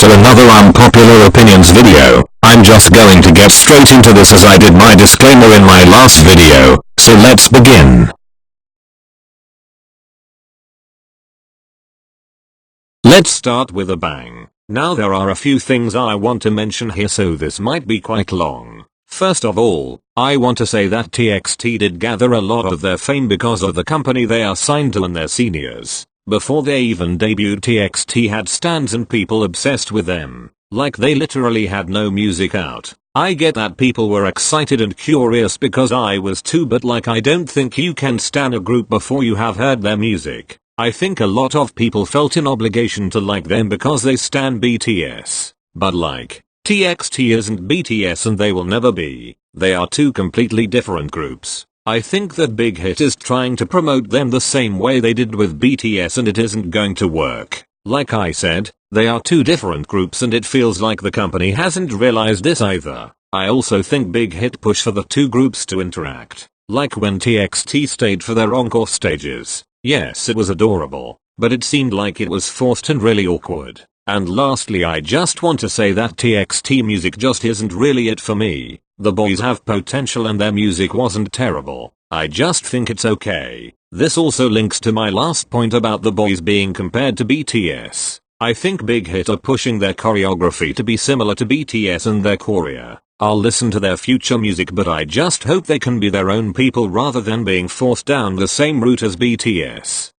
to another unpopular opinions video. I'm just going to get straight into this as I did my disclaimer in my last video, so let's begin. Let's start with a bang. Now there are a few things I want to mention here, so this might be quite long. First of all, I want to say that TXT did gather a lot of their fame because of the company they are signed to and their seniors. Before they even debuted, TXT had stans and people obsessed with them. Like, they literally had no music out. I get that people were excited and curious because I was too, but like, I don't think you can stan a group before you have heard their music. I think a lot of people felt an obligation to like them because they stan BTS. But like, TXT isn't BTS and they will never be. They are two completely different groups. I think that Big Hit is trying to promote them the same way they did with BTS, and it isn't going to work. Like I said, they are two different groups and it feels like the company hasn't realized this either. I also think Big Hit pushed for the two groups to interact. Like when TXT stayed for their encore stages. Yes, it was adorable, but it seemed like it was forced and really awkward. And lastly, I just want to say that TXT music just isn't really it for me. The boys have potential and their music wasn't terrible. I just think it's okay. This also links to my last point about the boys being compared to BTS. I think Big Hit are pushing their choreography to be similar to BTS and their choreo. I'll listen to their future music, but I just hope they can be their own people rather than being forced down the same route as BTS.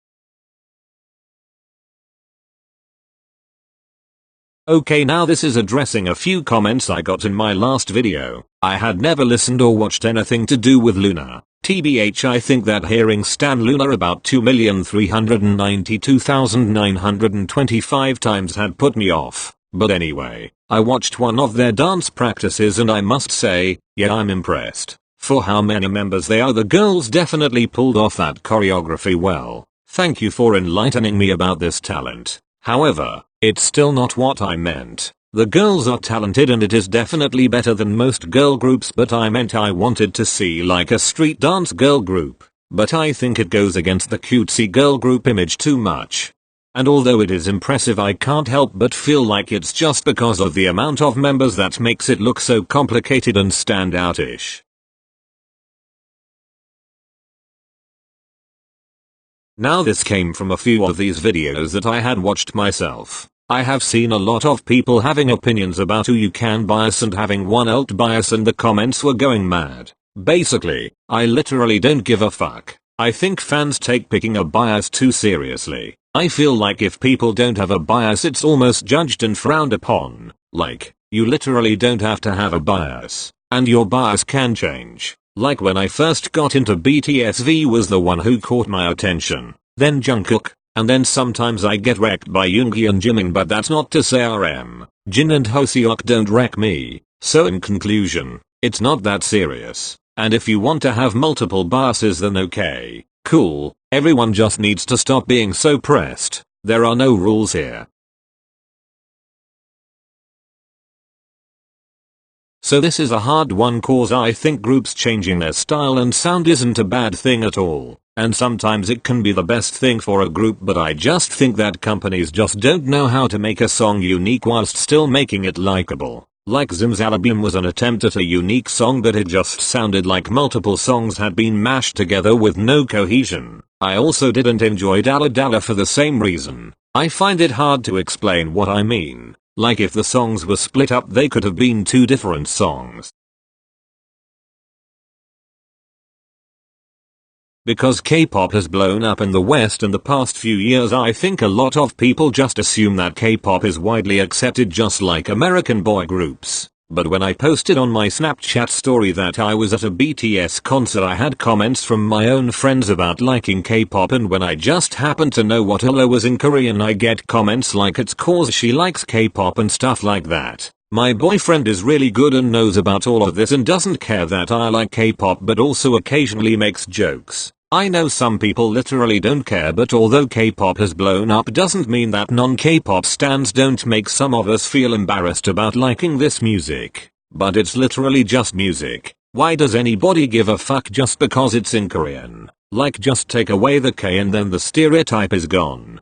Okay, now this is addressing a few comments I got in my last video. I had never listened or watched anything to do with Luna. TBH, I think that hearing Stan Luna about 2,392,925 times had put me off. But anyway, I watched one of their dance practices and I must say, yeah, I'm impressed. For how many members they are, the girls definitely pulled off that choreography well. Thank you for enlightening me about this talent. However, it's still not what I meant. The girls are talented and it is definitely better than most girl groups, but I meant I wanted to see like a street dance girl group. But I think it goes against the cutesy girl group image too much. And although it is impressive, I can't help but feel like it's just because of the amount of members that makes it look so complicated and standout-ish. Now this came from a few of these videos that I had watched myself. I have seen a lot of people having opinions about who you can bias and having one alt bias, and the comments were going mad. Basically, I literally don't give a fuck. I think fans take picking a bias too seriously. I feel like if people don't have a bias, it's almost judged and frowned upon. Like, you literally don't have to have a bias. And your bias can change. Like when I first got into BTS, V was the one who caught my attention. Then Jungkook. And then sometimes I get wrecked by Yoongi and Jimin, but that's not to say RM, Jin and Hoseok don't wreck me. So in conclusion, it's not that serious. And if you want to have multiple biases, then okay, cool, everyone just needs to stop being so pressed. There are no rules here. So this is a hard one, cause I think groups changing their style and sound isn't a bad thing at all. And sometimes it can be the best thing for a group, but I just think that companies just don't know how to make a song unique whilst still making it likable. Like Zimzalabim was an attempt at a unique song, but it just sounded like multiple songs had been mashed together with no cohesion. I also didn't enjoy Dalla Dalla for the same reason. I find it hard to explain what I mean. Like, if the songs were split up, they could have been two different songs. Because K-pop has blown up in the West in the past few years, I think a lot of people just assume that K-pop is widely accepted just like American boy groups. But when I posted on my Snapchat story that I was at a BTS concert, I had comments from my own friends about liking K-pop, and when I just happened to know what Ella was in Korean, I get comments like it's cause she likes K-pop and stuff like that. My boyfriend is really good and knows about all of this and doesn't care that I like K-pop, but also occasionally makes jokes. I know some people literally don't care, but although K-pop has blown up doesn't mean that non-K-pop stans don't make some of us feel embarrassed about liking this music. But it's literally just music. Why does anybody give a fuck just because it's in Korean? Like, just take away the K and then the stereotype is gone.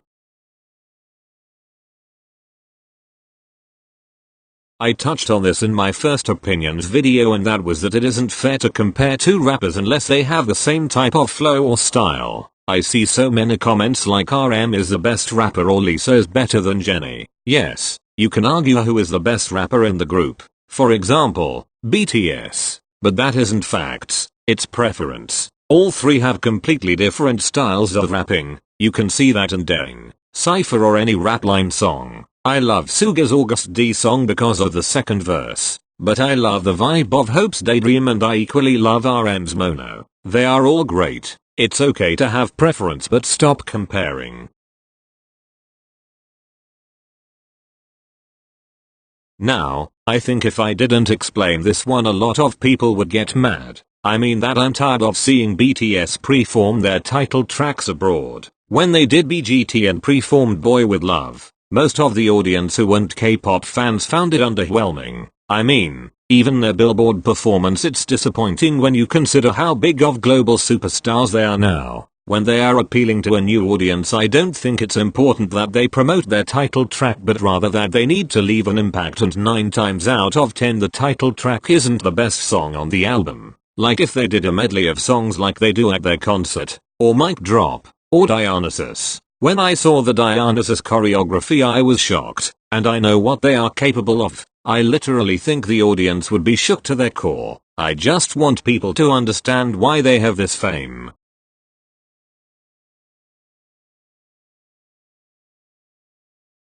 I touched on this in my first opinions video, and that was that it isn't fair to compare two rappers unless they have the same type of flow or style. I see so many comments like RM is the best rapper or Lisa is better than Jennie. Yes, you can argue who is the best rapper in the group. For example, BTS. But that isn't facts, it's preference. All three have completely different styles of rapping. You can see that in Dang, Cypher or any rap line song. I love Suga's August D song because of the second verse. But I love the vibe of Hope's Daydream, and I equally love RM's Mono. They are all great. It's okay to have preference, but stop comparing. Now, I think if I didn't explain this one, a lot of people would get mad. I mean that I'm tired of seeing BTS perform their title tracks abroad. When they did BGT and performed Boy With Love, most of the audience who weren't K-pop fans found it underwhelming. I mean, even their Billboard performance, it's disappointing when you consider how big of global superstars they are now. When they are appealing to a new audience, I don't think it's important that they promote their title track, but rather that they need to leave an impact, and 9 times out of 10 the title track isn't the best song on the album. Like if they did a medley of songs like they do at their concert, or Mic Drop, or Dionysus. When I saw the Dionysus choreography I was shocked, and I know what they are capable of. I literally think the audience would be shook to their core. I just want people to understand why they have this fame.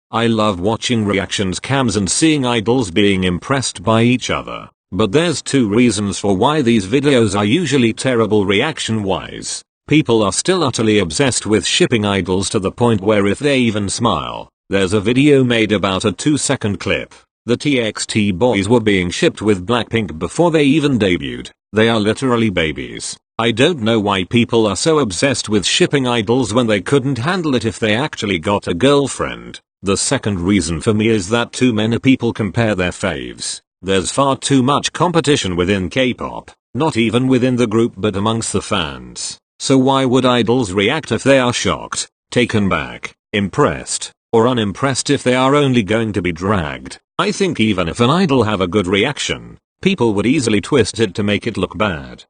I love watching reactions cams and seeing idols being impressed by each other. But there's 2 reasons for why these videos are usually terrible reaction wise. People are still utterly obsessed with shipping idols to the point where if they even smile, there's a video made about a 2-second clip. The TXT boys were being shipped with Blackpink before they even debuted. They are literally babies. I don't know why people are so obsessed with shipping idols when they couldn't handle it if they actually got a girlfriend. The second reason for me is that too many people compare their faves. There's far too much competition within K-pop, not even within the group but amongst the fans. So why would idols react if they are shocked, taken back, impressed, or unimpressed if they are only going to be dragged? I think even if an idol have a good reaction, people would easily twist it to make it look bad.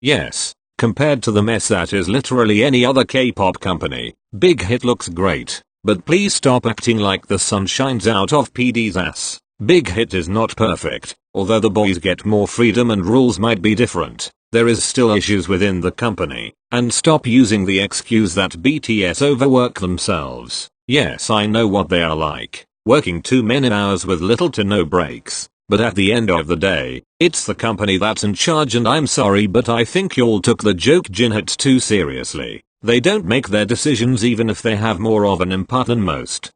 Yes, compared to the mess that is literally any other K-pop company, Big Hit looks great. But please stop acting like the sun shines out of PD's ass. Big Hit is not perfect. Although the boys get more freedom and rules might be different, there is still issues within the company. And stop using the excuse that BTS overwork themselves. Yes, I know what they are like, working too many hours with little to no breaks. But at the end of the day, it's the company that's in charge, and I'm sorry but I think y'all took the joke Jinhits too seriously. They don't make their decisions even if they have more of an input than most.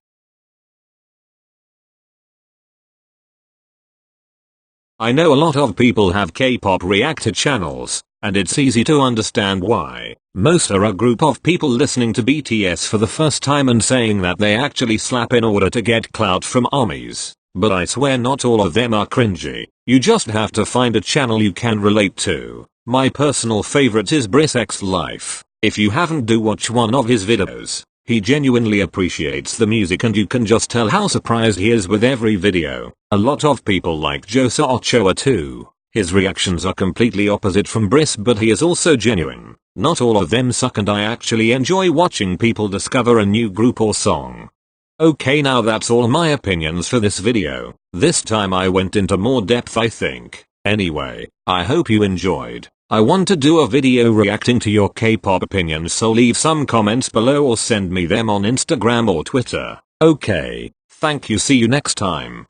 I know a lot of people have K-pop reactor channels, and it's easy to understand why. Most are a group of people listening to BTS for the first time and saying that they actually slap in order to get clout from ARMYs. But I swear not all of them are cringy. You just have to find a channel you can relate to. My personal favorite is Briss X Life. If you haven't, do watch one of his videos. He genuinely appreciates the music and you can just tell how surprised he is with every video. A lot of people like Josa Ochoa too. His reactions are completely opposite from Briss, but he is also genuine. Not all of them suck, and I actually enjoy watching people discover a new group or song. Okay, now that's all my opinions for this video. This time I went into more depth, I think. Anyway, I hope you enjoyed. I want to do a video reacting to your K-pop opinions, so leave some comments below or send me them on Instagram or Twitter. Okay, thank you, see you next time.